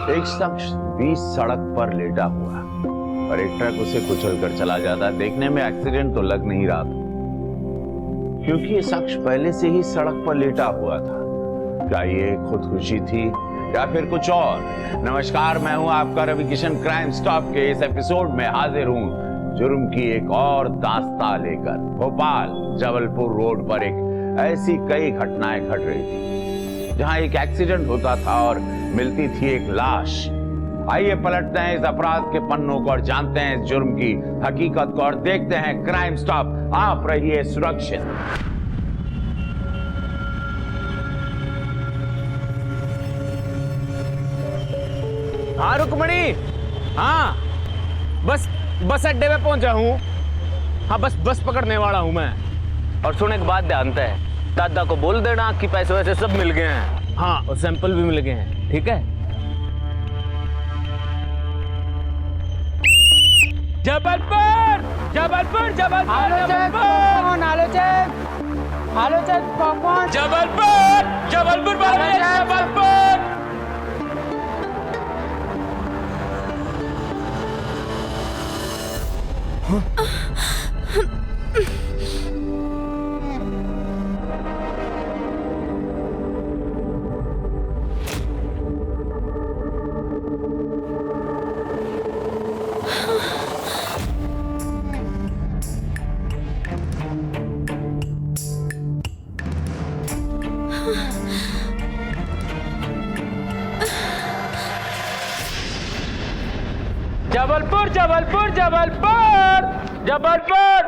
एक शख्स बीच सड़क पर लेटा हुआ और एक ट्रक उसे कुचल कर चला जाता। देखने में एक्सीडेंट तो लग नहीं रहा था, क्योंकि ये शख्स पहले से ही सड़क पर लेटा हुआ था। क्या ये खुदकुशी थी या फिर कुछ और? नमस्कार, मैं हूं आपका रवि किशन। क्राइम स्टॉप के इस एपिसोड में हाजिर हूं जुर्म की एक और दास्तां लेकर। भोपाल जबलपुर रोड पर एक ऐसी कई घटनाएं घट रही थी जहां एक एक्सीडेंट होता था और मिलती थी एक लाश। आइए पलटते हैं इस अपराध के पन्नों को और जानते हैं इस जुर्म की हकीकत को और देखते हैं क्राइम स्टॉप। आप रहिए सुरक्षित। हाँ रुकमणी, हाँ बस अड्डे पे पहुंचा हूँ। हाँ बस पकड़ने वाला हूँ मैं। और सुन, एक बात ध्यान है, दादा को बोल देना कि पैसे वैसे सब मिल गए हैं। हाँ, और सैंपल भी मिल गए हैं, ठीक है। जबलपुर जबलपुर जबलपुर जबलपुर जबलपुर जबलपुर। जबलपुर जबलपुर जबलपुर जबलपुर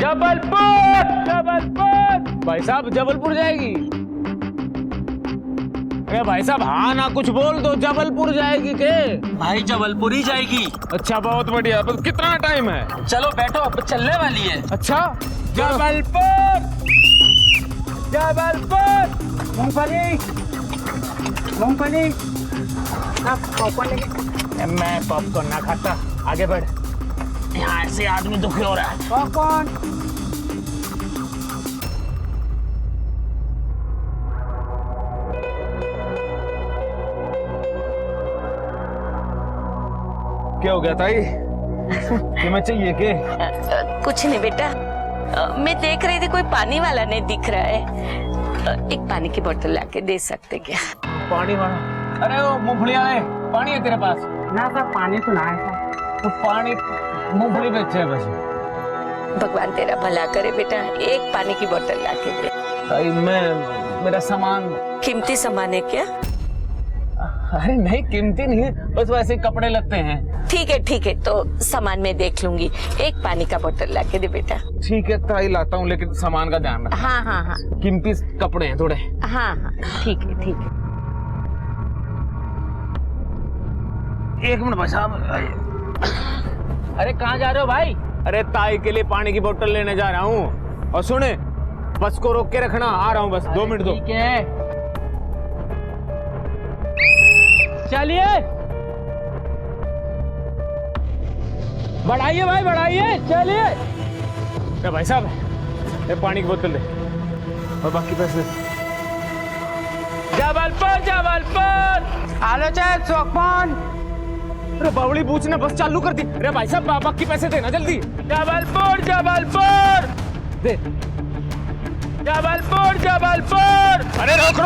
जबलपुर जबलपुर। भाई साहब जबलपुर जाएगी? अरे भाई साहब हाँ ना कुछ बोल दो, जबलपुर जाएगी के? भाई जबलपुर ही जाएगी। अच्छा बहुत बढ़िया। बस कितना टाइम है? चलो बैठो, अब चलने वाली है। अच्छा जबलपुर जबलपुर। मूंगफली पॉपकॉर्न लेके। मैं पॉपकॉर्न ना खाता, आगे बढ़। यहाँ ऐसे आदमी दुखी हो रहा है। पॉपकॉर्न। क्या हो गया ताई? तुम्हें चाहिए के? कुछ नहीं बेटा, मैं देख रही थी कोई पानी वाला नहीं दिख रहा है। एक पानी की बोतल लाके दे सकते क्या? पानी वाला? अरे वो मूंगफली वाले, पानी है तेरे पास? ना सर, पानी तो ना है सर। तो पानी मूंगफली बेचे है बस। भगवान तेरा भला करे बेटा, एक पानी की बोतल लाके दे। ताई मेरा सामान। कीमती सामान है क्या? अरे नहीं कीमती नहीं है, बस वैसे कपड़े लगते हैं। ठीक है, तो सामान में देख लूंगी। एक पानी का बोतल लाके दे बेटा। ठीक है ताई, लाता हूँ, लेकिन सामान का ध्यान रख। हाँ। कीमती कपड़े हैं थोड़े। हाँ ठीक है। एक मिनट भाई साहब। अरे कहाँ जा रहे हो भाई? अरे ताई के लिए पानी की बोतल लेने जा रहा हूँ। और सुने, बस को रोक के रखना, आ रहा हूँ, बस 2 मिनट दो। ठीक है, चलिए बढ़ाइए भाई, बढ़ाइए, चलिए। अरे भाई साहब ये पानी की बोतल दे और बाकी पैसे। जबलपुर जबलपुर। आलो चाय सोपान। अरे बावड़ी पूछने बस चालू कर दी। अरे भाई साहब बाकी पैसे देना जल्दी। जबलपुर जबलपुर दे। जबलपुर जबलपुर। अरे रोक।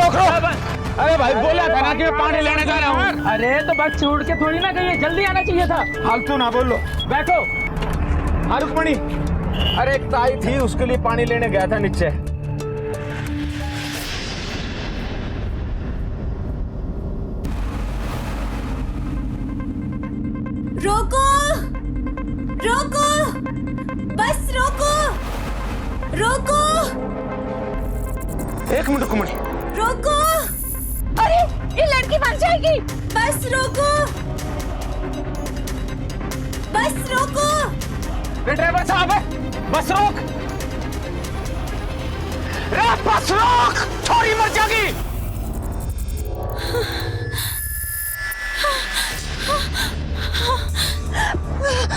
अरे भाई बोला था ना कि मैं पानी लेने जा रहा हूँ। अरे तो बस छोड़ के थोड़ी ना गई, जल्दी आना चाहिए था। फालतू ना बोलो, बैठो। हाँ रुकमणी, अरे एक ताई थी, उसके लिए पानी लेने गया था नीचे। रोको, बस रोको। एक मिनट रुकमणी। रोको। अरे ये लड़की मर जाएगी। बस रोको। ड्राइवर साहब बस रोक। बस रोक, छोरी मर जाएगी।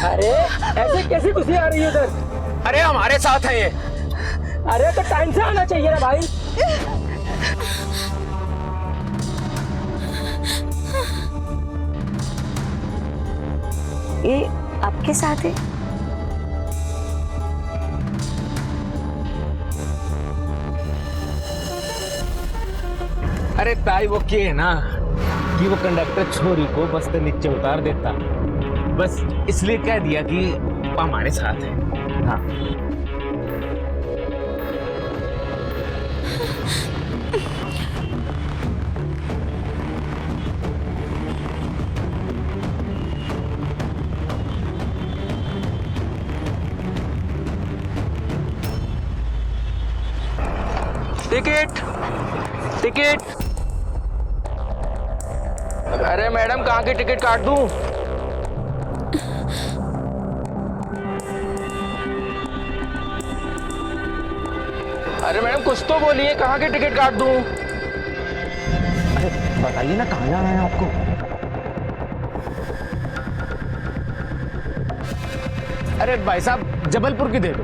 अरे ऐसे कैसी खुशी आ रही है उधर? अरे हमारे साथ है ये। अरे तो टाइम से आना चाहिए ना भाई। ये आपके साथ है? अरे ताई वो क्या है ना कि वो कंडक्टर छोरी को बस से नीचे उतार देता, बस इसलिए कह दिया कि वो हमारे साथ है। हाँ टिकट टिकट। अरे मैडम कहाँ की टिकट काट दूं? अरे मैडम कुछ तो बोलिए, कहाँ की टिकट काट दूं? अरे बताइए ना कहाँ जाना है आपको? अरे भाई साहब जबलपुर की दे दो।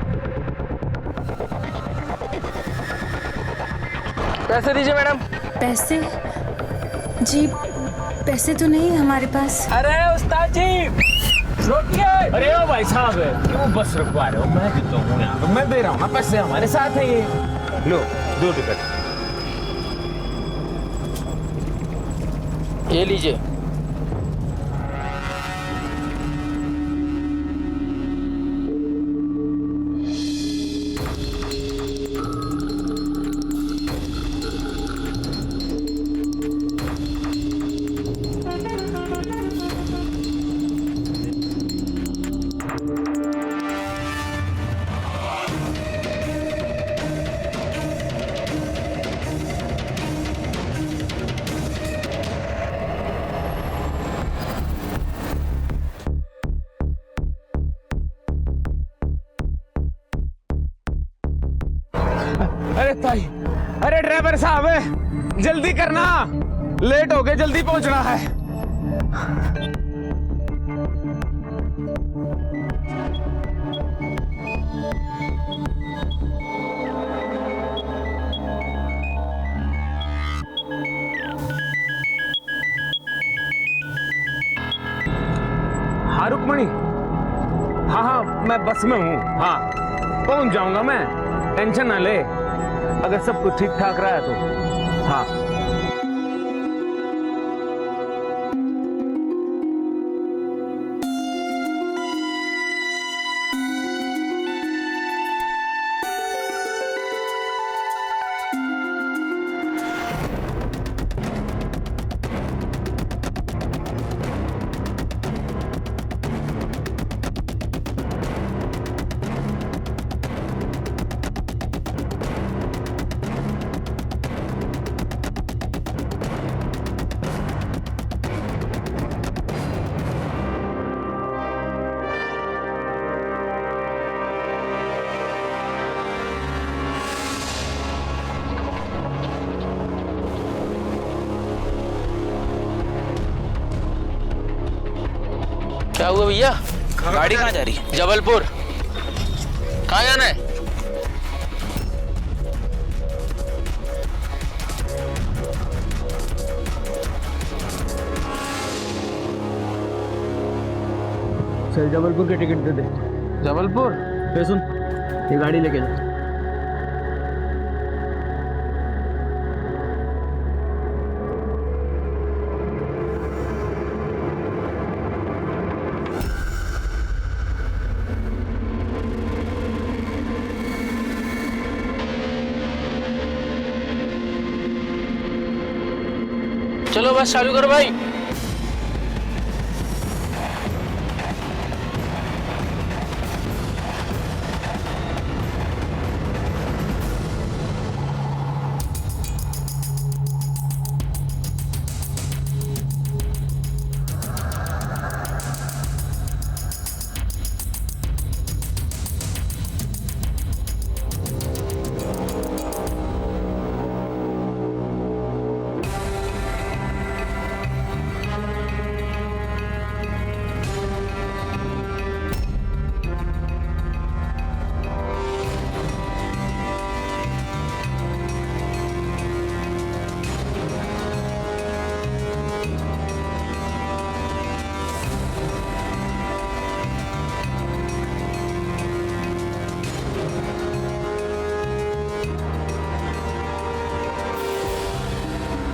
पैसे दीजिए मैडम। पैसे? जी पैसे तो नहीं है हमारे पास। अरे उस्ताद जी रोकिए। अरे ओ भाई साहब क्यों बस रुकवा रहे हो? मैं देता हूँ यहाँ पे, मैं दे रहा हूँ ना पैसे, हमारे साथ है ये। लो 2 टिकट। ये लीजिए। अरे ताई, अरे ड्राइवर साहब जल्दी करना, लेट हो गए, जल्दी पहुंचना है। हाँ रुक्मणी, हाँ हाँ मैं बस में हूँ, हाँ पहुंच जाऊंगा मैं, टेंशन ना ले, अगर सब कुछ ठीक ठाक रहा है तो। हाँ क्या हुआ भैया? गाड़ी कहाँ जा रही है? जबलपुर। कहाँ जाना है? चल जबलपुर की टिकट दे दे। जबलपुर? फिर सुन, ये गाड़ी लेके जा। चलो बस चालू करो भाई।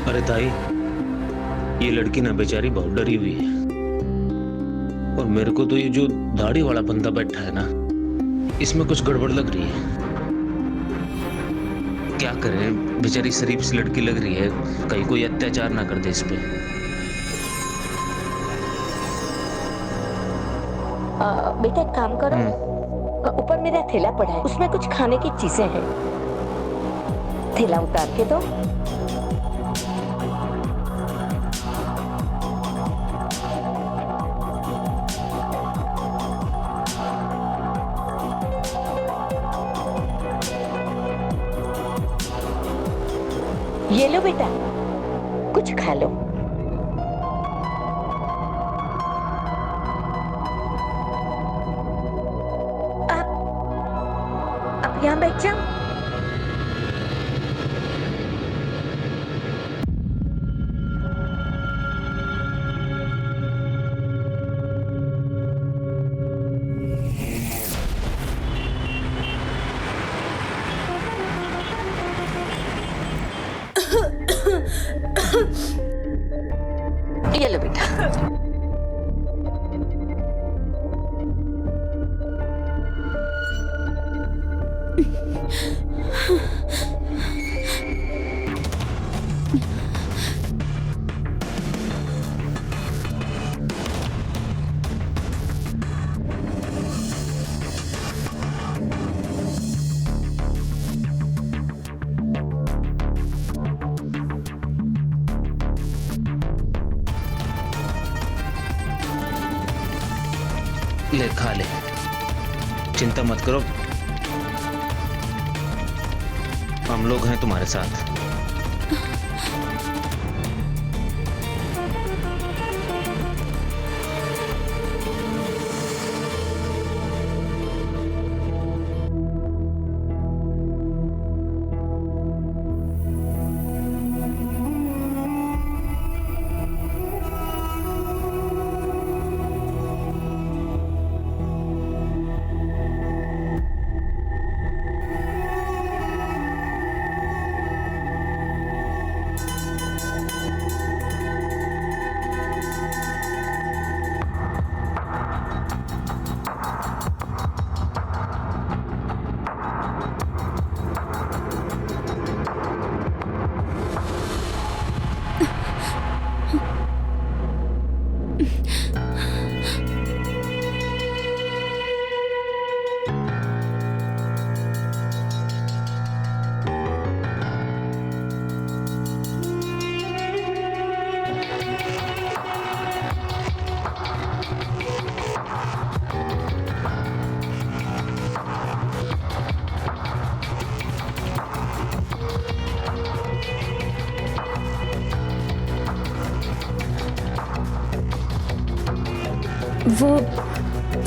अरे ताई, ये लड़की ना बेचारी बहुत डरी हुई है, और मेरे को तो ये जो दाढ़ी वाला बंदा बैठा है ना, इसमें कुछ गड़बड़ लग रही है। क्या करें, बेचारी शरीफ सी लड़की लग रही है, कहीं कोई अत्याचार ना कर दे इस पे। बेटा एक काम करो, ऊपर मेरा थैला पड़ा है, उसमें कुछ खाने की चीजें हैं, थैला उतार के दो। ये लो बेटा, कुछ खा लो। आप यहाँ बैठ जाओ। ये लो बेटा। ले खा ले, चिंता मत करो, हम लोग हैं तुम्हारे साथ।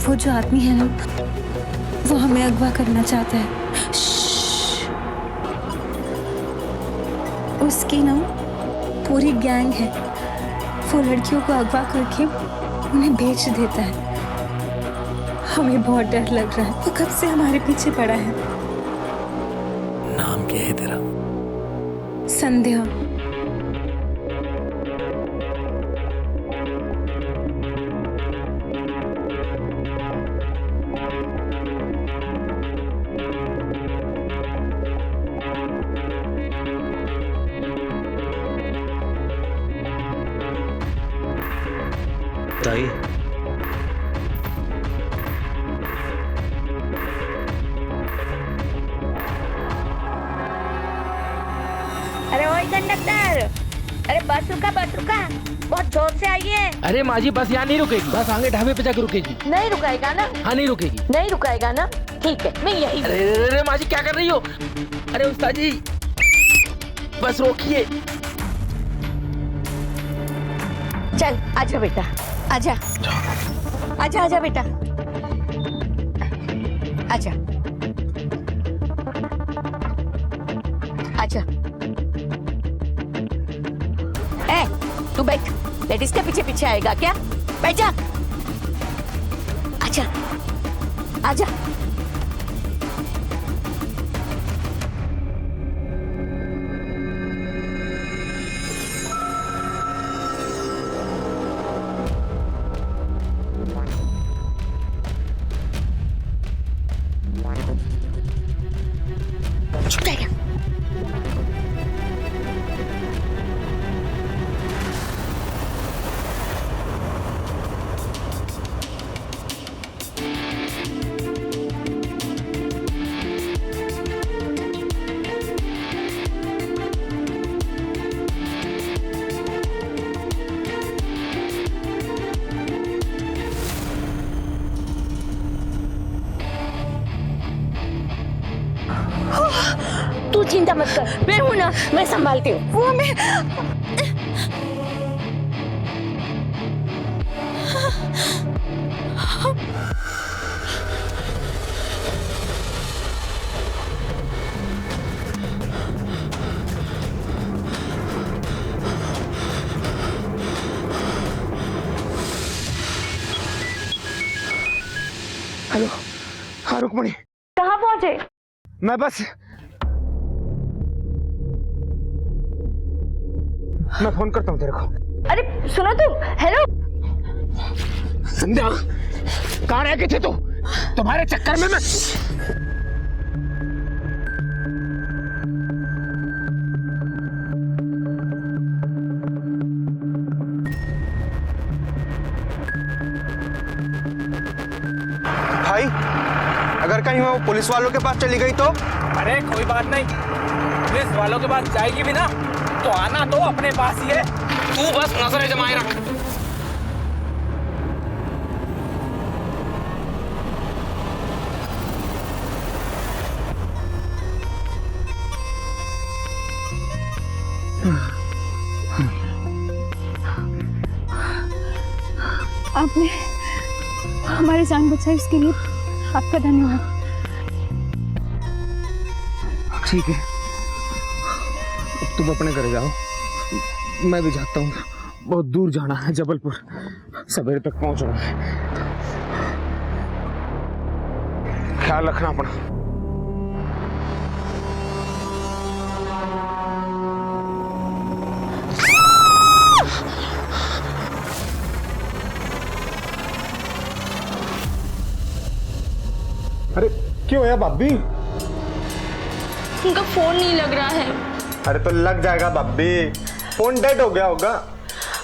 वो जो आदमी है ना, वो हमें अगवा करना चाहता है। उसकी ना पूरी गैंग है, वो लड़कियों को अगवा करके उन्हें बेच देता है। हमें बहुत डर लग रहा है, वो कब से हमारे पीछे पड़ा है। नाम क्या है तेरा? संध्या। ताई, अरे ओए कंडक्टर, अरे बस रुका, बहुत जोर से आइए। अरे माँ जी, बस यहाँ नहीं रुकेगी, बस आगे ढाबे पे जाकर रुकेगी। नहीं रुकाएगा ना? हाँ नहीं रुकेगी। नहीं रुकाएगा ना? ठीक है, मैं यही। अरे माँ जी क्या कर रही हो? अरे उस्ताद जी, बस रोकिए। चल आजा बेटा, आजा आजा आजा बेटा, आजा आजा। ए, तू बैठ, लेडीज के पीछे पीछे आएगा क्या? बैठ जा, आजा आजा। चिंता मत कर, मैं हूं ना, मैं संभालती हूँ। वो मैं हेलो, हाँ रुक्मणी, कहाँ पहुंचे? मैं बस मैं फोन करता हूँ तेरे को। अरे सुनो तुम, हेलो। संध्या, कहाँ रह गए थे तू? तुम्हारे चक्कर में मैं भाई, अगर कहीं वो पुलिस वालों के पास चली गई तो? अरे कोई बात नहीं, पुलिस वालों के पास जाएगी भी ना तो आना तो अपने पास ही है। तू बस नजरें जमाए रख। आपने हमारी जान बचाई, इसके लिए आपका धन्यवाद। ठीक है, अब तुम अपने घर जाओ, मैं भी जाता हूँ। बहुत दूर जाना है, जबलपुर, सवेरे तक पहुंचना है। ख्याल रखना अपना। अरे क्यों है भाभी? उनका फोन नहीं लग रहा है। अरे तो लग जाएगा भाभी, फोन डेड हो गया होगा।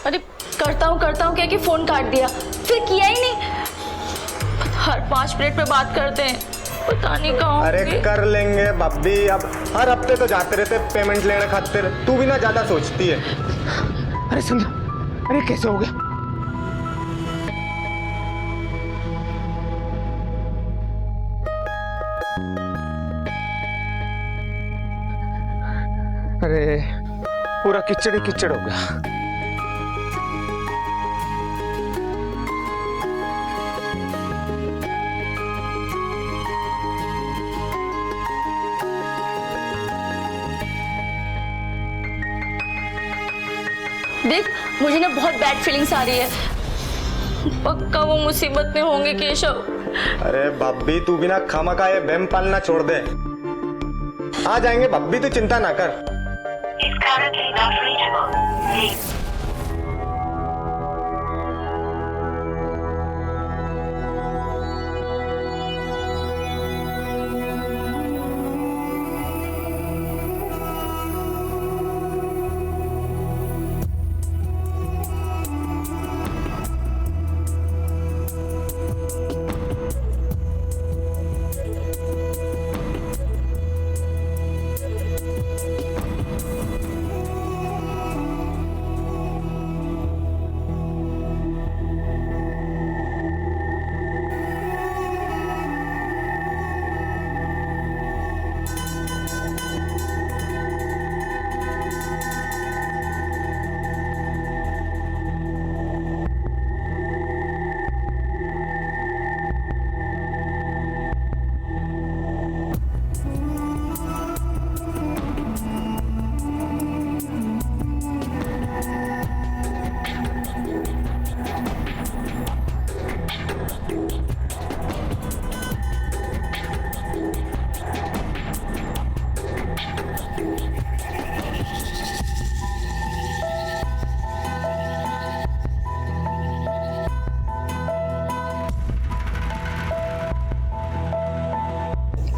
अरे करता हूँ क्या कि फोन काट दिया, फिर किया ही नहीं। हर 5 मिनट पे बात करते हैं, पता नहीं कहाँ अरे होंगे। कर लेंगे भाभी, अब हर हफ्ते तो जाते रहते पेमेंट लेने खातिर। तू भी ना ज्यादा सोचती है। अरे संध्या, अरे कैसे हो गया? अरे पूरा किचड़ ही किचड़ हो गया। देख, मुझे ना बहुत बैड फीलिंग्स आ रही है। पक्का वो मुसीबत में होंगे केशव। अरे भाभी, तू भी ना खामखा ये वहम पालना छोड़ दे। आ जाएंगे भाभी, तू चिंता ना कर।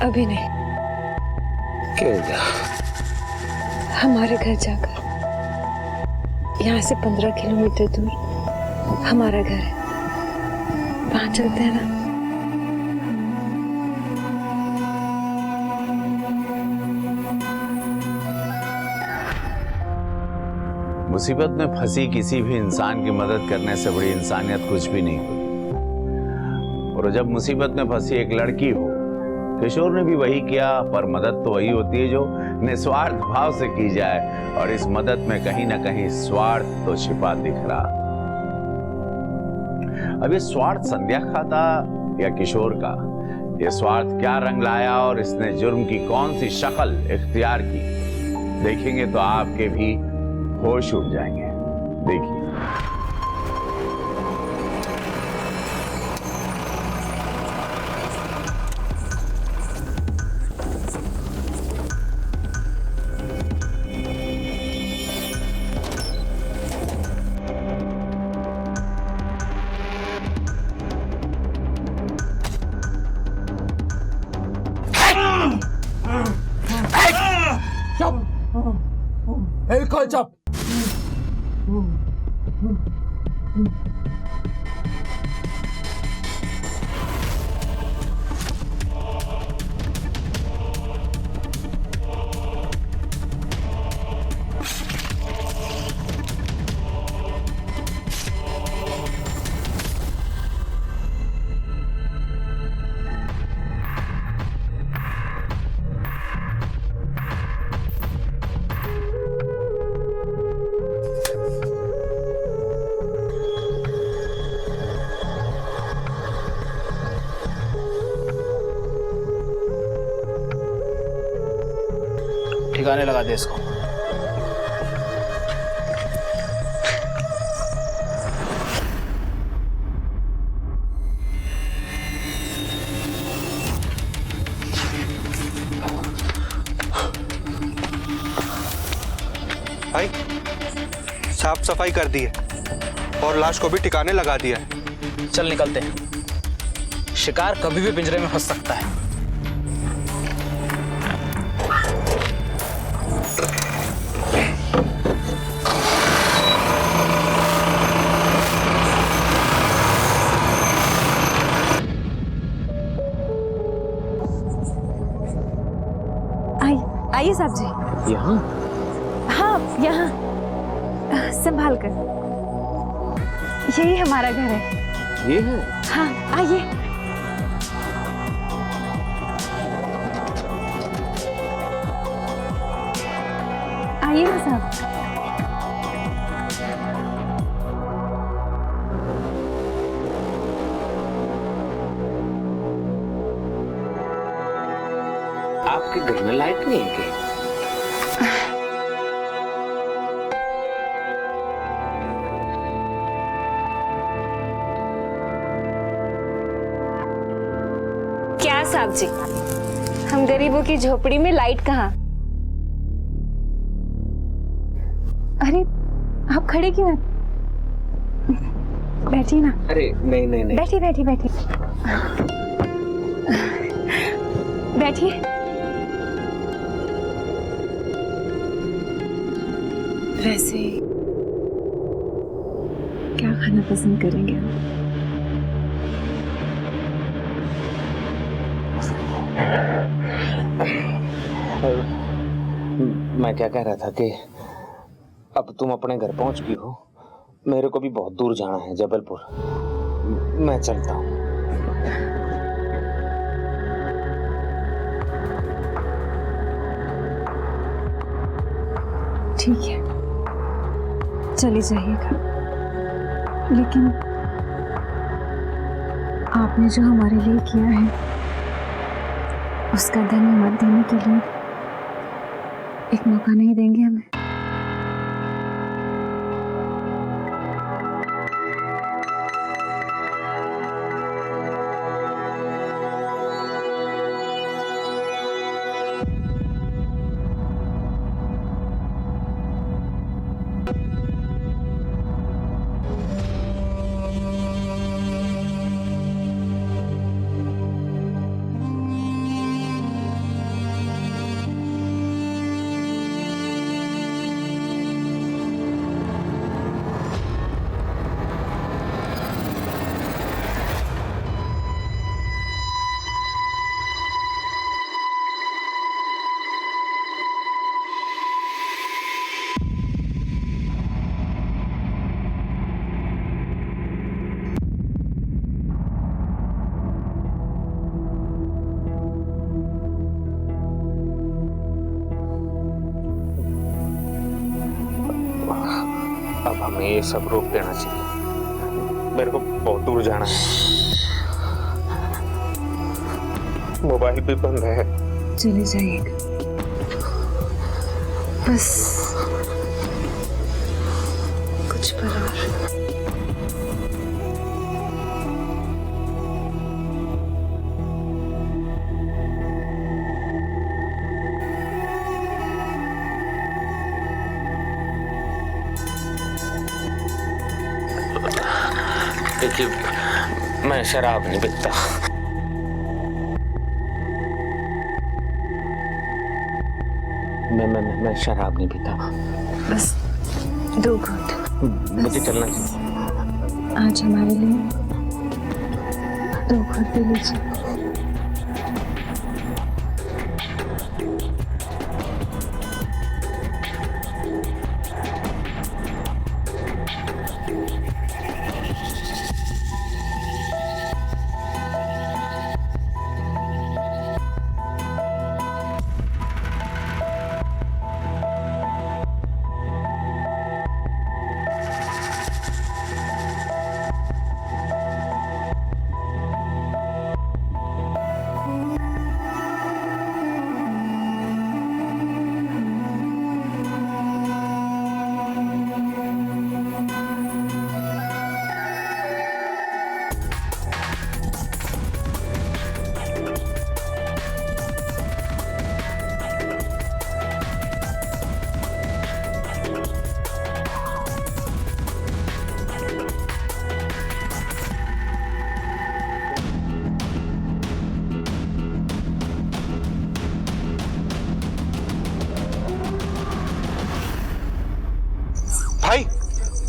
अभी नहीं, क्या हो गया? हमारे घर जाकर, यहाँ से 15 किलोमीटर दूर हमारा घर है, वहां चलते हैं ना। मुसीबत में फंसी किसी भी इंसान की मदद करने से बड़ी इंसानियत कुछ भी नहीं होती। और जब मुसीबत में फंसी एक लड़की हो किशोर ने भी वही किया, पर मदद तो वही होती है जो निस्वार्थ भाव से की जाए, और इस मदद में कहीं ना कहीं स्वार्थ तो छिपा दिख रहा। अब ये स्वार्थ संध्या का था या किशोर का? ये स्वार्थ क्या रंग लाया और इसने जुर्म की कौन सी शक्ल इख्तियार की, देखेंगे तो आपके भी होश उड़ जाएंगे। देखिए। चुप। ठिकाने लगा दे इसको। भाई साफ सफाई कर दी है और लाश को भी ठिकाने लगा दिया है। चल निकलते हैं, शिकार कभी भी पिंजरे में फंस सकता है। आइए साहब जी। यहाँ? हाँ यहाँ, संभाल कर। यही हमारा घर है। ये है? हाँ आइए। आइए ना साहब। आपके घर में लाइट नहीं है क्या? क्या साहब जी, हम गरीबों की झोपड़ी में लाइट कहाँ? अरे आप खड़े क्यों हैं? बैठिए ना। अरे नहीं नहीं नहीं। बैठिए बैठिए बैठिए बैठिए। वैसे क्या खाना पसंद करेंगे आप? मैं क्या कह रहा था कि अब तुम अपने घर पहुंच गई हो, मेरे को भी बहुत दूर जाना है, जबलपुर। मैं चलता हूँ। ठीक है, चली जाइएगा, लेकिन आपने जो हमारे लिए किया है उसका धन्यवाद देने के लिए एक मौका नहीं देंगे हमें? अब हमें ये सब रोक देना चाहिए। मेरे को बहुत दूर जाना है। मोबाइल भी बंद है। चले जाइएगा, बस कुछ पल और। देखिए, मैं शराब नहीं पीता। मैं शराब नहीं पीता। बस 2 घूंट। मुझे चलना चाहिए। आज हमारे लिए 2 घूंट पी लीजिए।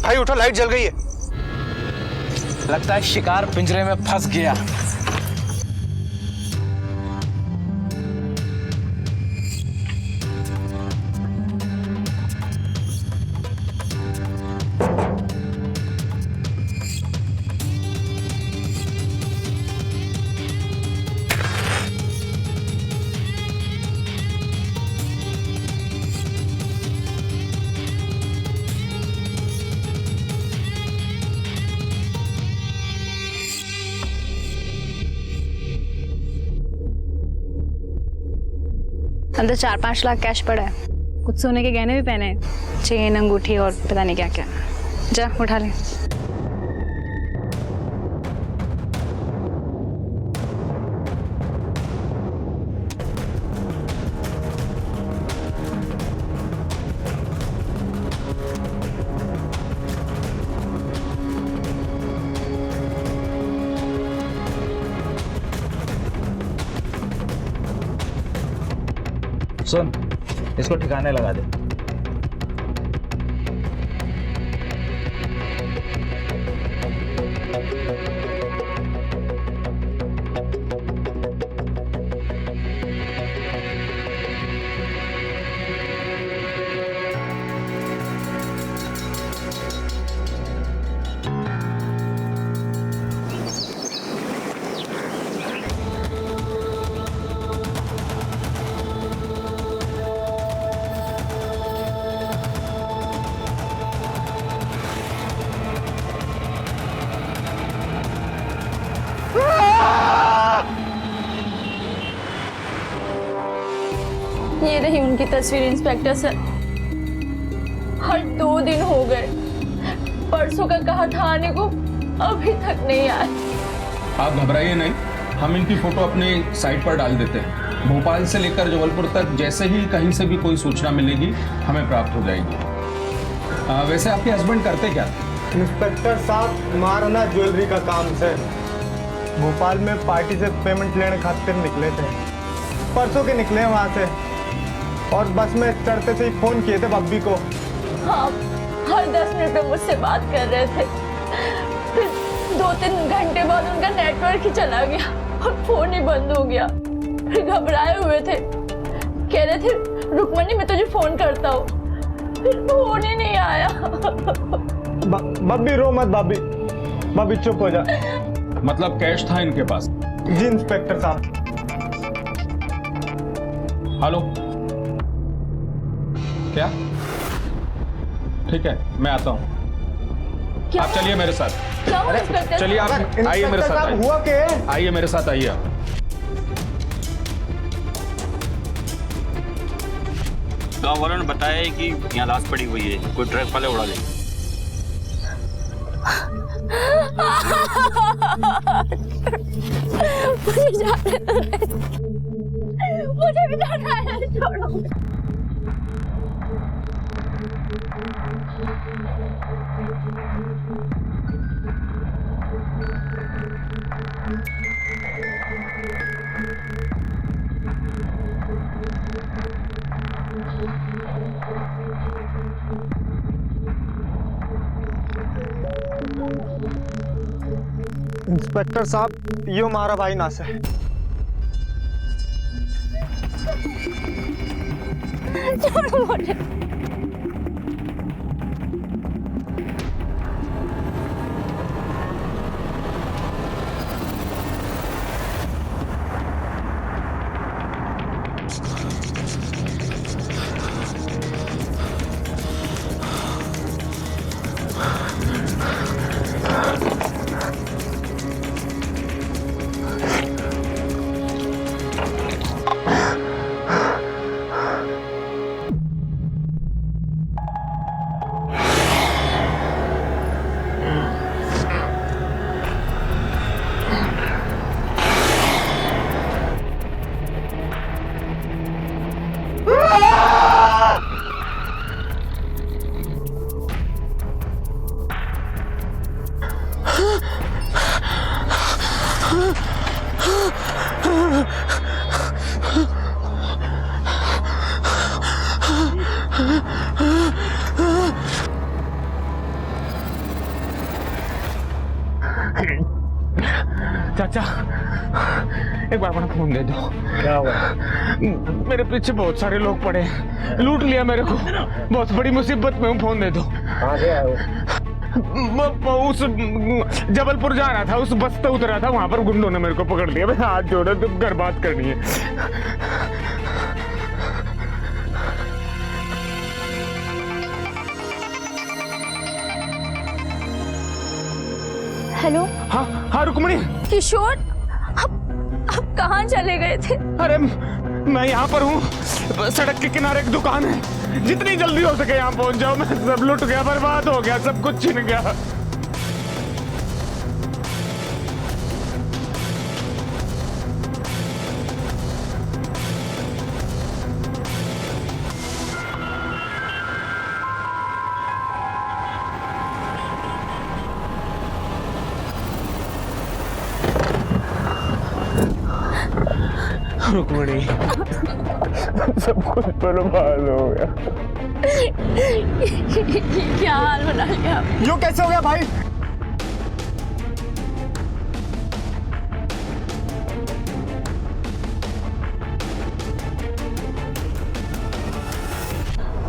भाई उठो, लाइट जल गई है। लगता है शिकार पिंजरे में फंस गया। अंदर 4-5 लाख कैश पड़ा है, कुछ सोने के गहने भी पहने हैं, चेन, अंगूठी और पता नहीं क्या क्या। जा उठा ले। सुन, इसको ठिकाने लगा दे। ये रही उनकी तस्वीर इंस्पेक्टर सर। हर 2 दिन हो गए, परसों का कहा था आने को, अभी तक नहीं आए। आप घबराइए नहीं, हम इनकी फोटो अपने साइट पर डाल देते हैं। भोपाल से लेकर जबलपुर तक जैसे ही कहीं से भी कोई सूचना मिलेगी हमें प्राप्त हो जाएगी। वैसे आपके हस्बैंड करते क्या? इंस्पेक्टर साहब, मारना ज्वेलरी का काम से भोपाल में पार्टी से पेमेंट लेने खातिर निकले थे। परसों के निकले वहाँ से और बस में चढ़ते से ही फोन किए थे बब्बी को। हाँ, हर 10 मिनट में मुझसे बात कर रहे थे। फिर 2-3 घंटे बाद उनका नेटवर्क ही चला गया और फोन ही बंद हो गया। फिर घबराए हुए थे, कह रहे थे रुकमणी मैं तुझे फोन करता हूँ, फिर फोन ही नहीं आया। बब्बी रो मत, बब्बी चुप हो जा। मतलब कैश था इनके पास? जी इंस्पेक्टर साहब। हेलो, क्या? ठीक है, मैं आता हूँ। क्या आप चलिए मेरे साथ, क्या हुआ इंस्पेक्टर? चलिए आप आइए मेरे साथ, आइए। हुआ क्या है? आइए मेरे साथ, आइए आप। गाँव वालों ने बताया कि यहाँ लाश पड़ी हुई है, कोई ट्रक वाले उड़ा ले। मुझे भी जाना है, छोड़ो। इंस्पेक्टर साहब, यो मारा भाई ना से। छोड़ो मुझे। चाचा, एक बार अपना फोन दे दो। क्या हुआ? मेरे पीछे बहुत सारे लोग पड़े हैं, लूट लिया मेरे को, बहुत बड़ी मुसीबत में हूँ, फोन दे दो। कहाँ से आए हो? उस जबलपुर जा रहा था, उस बस पे उतरा था, वहां पर गुंडों ने मेरे को पकड़ लिया। मैं हाथ जोड़ा, तुम घर बात करनी है। हेलो। हाँ हाँ रुक्मणी। किशोर, आप कहाँ चले गए थे? अरे मैं यहाँ पर हूँ, सड़क के किनारे एक दुकान है, जितनी जल्दी हो सके यहाँ पहुँच जाओ। मैं सब लुट गया, बर्बाद हो गया, सब कुछ छिन गया। रुक्मणी, सब कुछ बर्बाद हो गया। क्या हाल बना लिया आपने? यो कैसे हो गया भाई?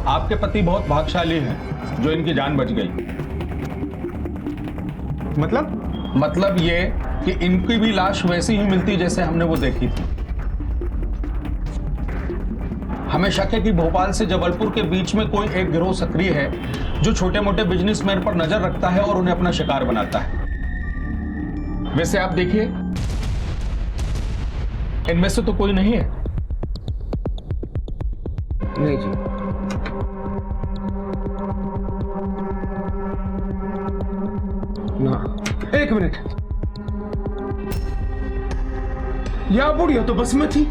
आपके पति बहुत भाग्यशाली हैं जो इनकी जान बच गई। मतलब ये कि इनकी भी लाश वैसी ही मिलती जैसे हमने वो देखी थी। हमें शक है कि भोपाल से जबलपुर के बीच में कोई एक गिरोह सक्रिय है जो छोटे मोटे बिजनेसमैन पर नजर रखता है और उन्हें अपना शिकार बनाता है। वैसे आप देखिए, इनमें से तो कोई नहीं है। नहीं जी। ना, एक मिनट, यह बुढ़िया तो बस में थी।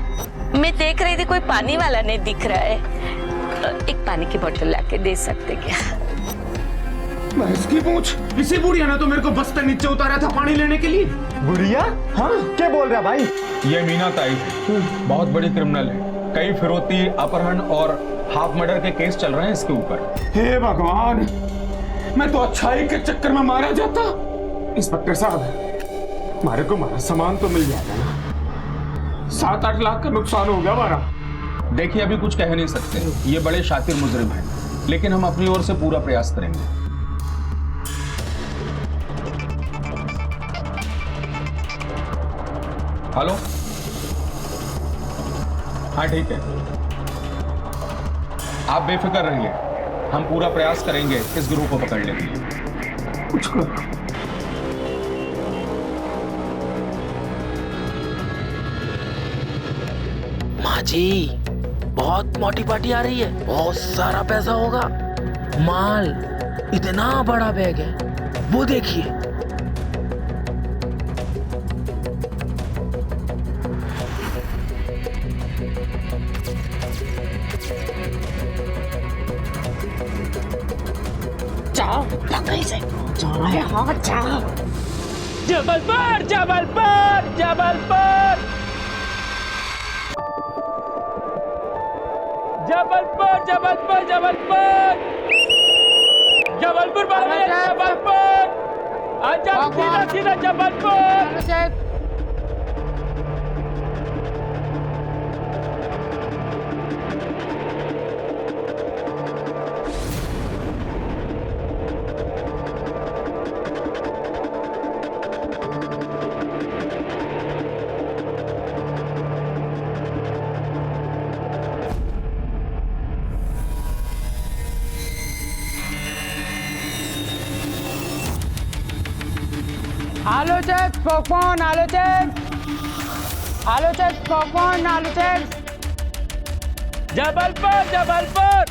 मैं देख रही थी कोई पानी वाला नहीं दिख रहा है, एक पानी की बोतल लाके दे सकते क्या? मैं इसकी पूछ, इसी बुढ़िया ने तो मेरे को बस से नीचे उतारा था पानी लेने के लिए। बुढ़िया? हाँ, क्या बोल रहा भाई? ये मीना ताई बहुत बड़ी क्रिमिनल है, कई फिरौती, अपहरण और हाफ मर्डर के केस चल रहे हैं इसके ऊपर। हे भगवान, मैं तो अच्छाई के चक्कर में मारा जाता। इंस्पेक्टर साहब, हमारे को हमारा सामान तो मिल जाएगा ना? 7-8 लाख का नुकसान हो गया हमारा। देखिए, अभी कुछ कह नहीं सकते, ये बड़े शातिर मुजरिम हैं, लेकिन हम अपनी ओर से पूरा प्रयास करेंगे। हेलो, हाँ ठीक है, आप बेफिक्र रहिए, हम पूरा प्रयास करेंगे इस गिरोह को पकड़ने के लिए। कुछ कर। माँ जी, बहुत मोटी पार्टी आ रही है, बहुत सारा पैसा होगा। माल, इतना बड़ा बैग है, वो देखिए। जाओ पकड़ी से जाना है। हाँ जाओ। जबलपुर जबलपुर जबलपुर जबलपुर जबलपुर जबलपुर जबलपुर जबलपुर अच्छा सीधा सीधा जबलपुर। आलू चिप्स पॉपकॉर्न, आलू चिप्स, आलू चिप्स पॉपकॉर्न, आलू चिप्स, जबलपुर जबलपुर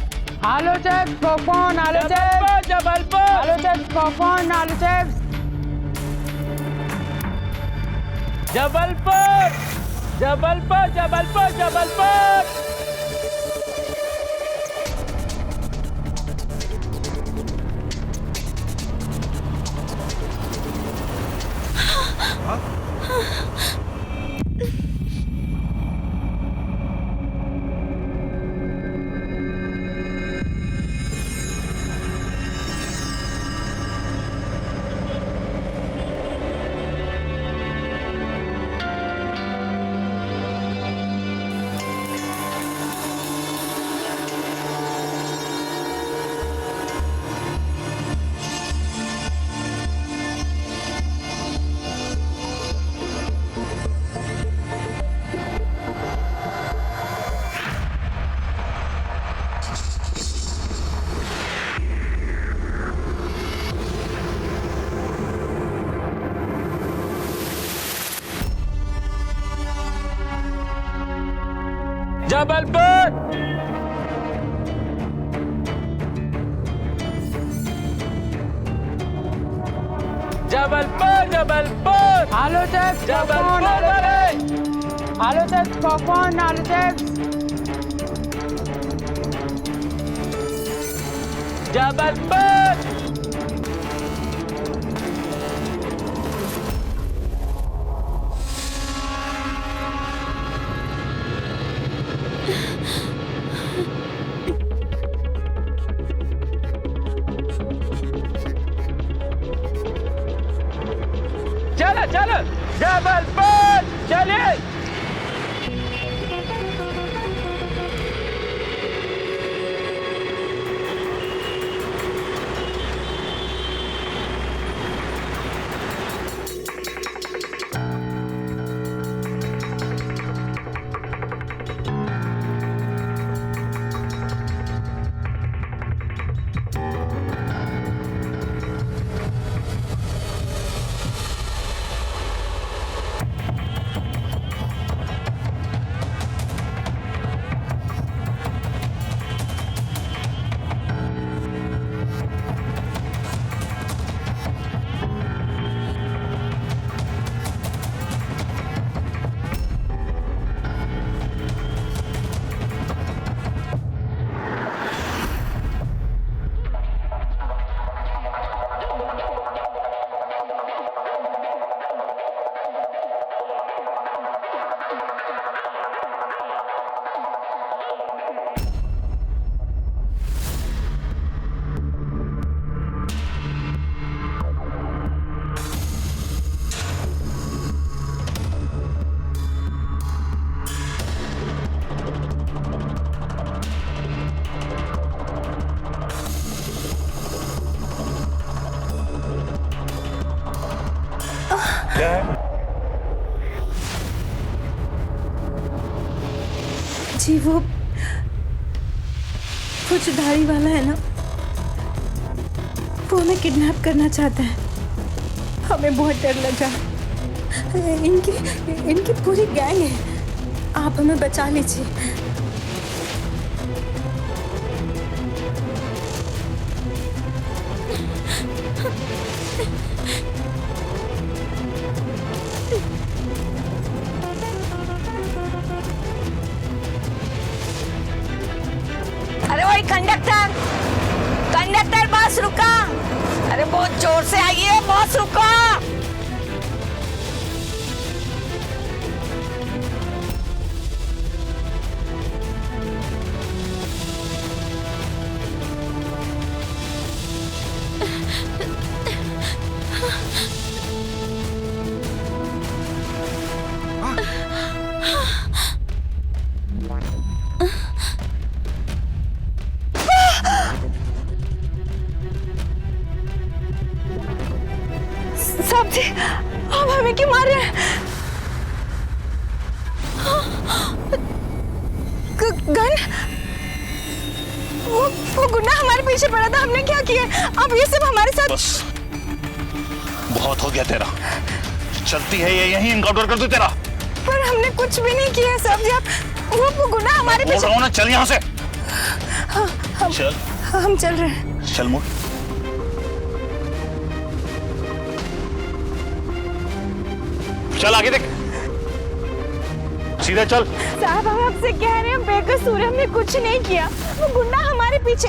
आलू चिप्स पॉपकॉर्न, आलू चिप्स, जबलपुर आलू चिप्स पॉपकॉर्न, आलू चिप्स, जबलपुर जबलपुर जबलपुर जबलपुर। जबलपुर जबलपुर जबलपुर आलू चिप्स पॉपकॉर्न, आलू चिप्स पॉपकॉर्न, आलू चिप्स, जबलपुर चलो चलो जबलपुर चलिए। क्या है? जी वो कुछ दाढ़ी वाला है ना, वो हमें किडनैप करना चाहता है। हमें बहुत डर लग रहा है। इनकी पूरी गैंग है। आप हमें बचा लीजिए। अरे वही कंडक्टर, कंडक्टर बस रुका। अरे बहुत जोर से आइए, बस रुका। साहब जी, आप हमें क्यों मार रहे हैं? गन? वो गुंडा हमारे पीछे पड़ा था, हमने क्या किया? अब ये सब हमारे साथ। बस बहुत हो गया तेरा। चलती है ये, यहीं इनकाउंटर कर दूं तेरा। पर हमने कुछ भी नहीं किया साहब जी। आप वो गुंडा हमारे पीछे। बोल रहा हूं ना, चल यहाँ से। चल। हम चल रहे हैं। चल मुड़। चल आगे देख, सीधे चल। साहब हम आपसे कह रहे हैं, बेकसूर, हमने कुछ नहीं किया। वो गुंडा हमारे पीछे।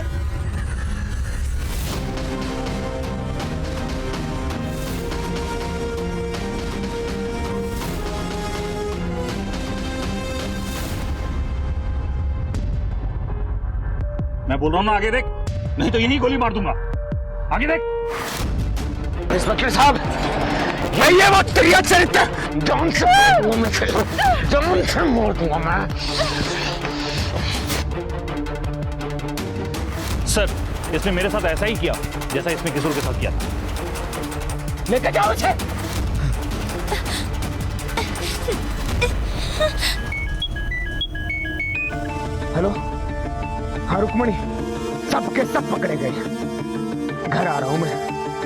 मैं बोल रहा हूं ना, आगे देख, नहीं तो यहीं गोली मार दूंगा। आगे देख। इंस्पेक्टर साहब, यही है वो तेरी चरित्र। जान से मोड़ दूंगा मैं। सर, इसने मेरे साथ ऐसा ही किया जैसा इसने किशोर के साथ किया था। लेकर जाओ इसे। हेलो, हाँ रुक्मणी, सब के सब पकड़े गए। घर आ रहा हूं मैं,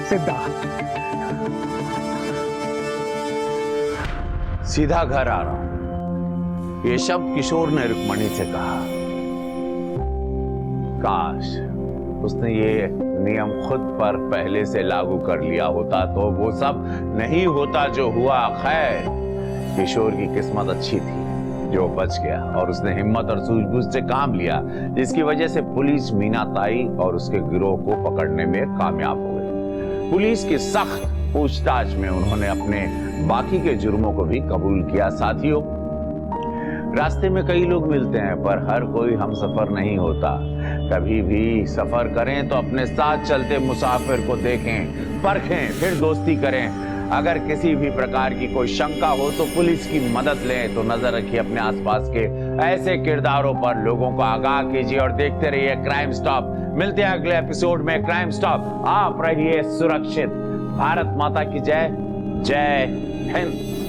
सीधा सीधा घर आ रहा हूं। ये शब्द किशोर ने रुक्मणी से कहा। काश उसने ये नियम खुद पर पहले से लागू कर लिया होता तो वो सब नहीं होता जो हुआ। खैर, किशोर की किस्मत अच्छी थी जो बच गया, और उसने हिम्मत और सूझबूझ से काम लिया, जिसकी वजह से पुलिस मीना ताई और उसके गिरोह को पकड़ने में कामयाब हो गई। पुलिस की सख्त पूछताछ में उन्होंने अपने बाकी के जुर्मों को भी कबूल किया। साथियों, रास्ते में कई लोग मिलते हैं, पर हर कोई हम सफर नहीं होता। कभी भी सफर करें तो अपने साथ चलते मुसाफिर को देखें, परखें, फिर दोस्ती करें। अगर किसी भी प्रकार की कोई शंका हो तो पुलिस की मदद लें। तो नजर रखिए अपने आसपास के ऐसे किरदारों पर, लोगों को आगाह कीजिए और देखते रहिए क्राइम स्टॉप। मिलते हैं अगले एपिसोड में क्राइम स्टॉप। आप रहिए सुरक्षित। भारत माता की जय। जय हिंद।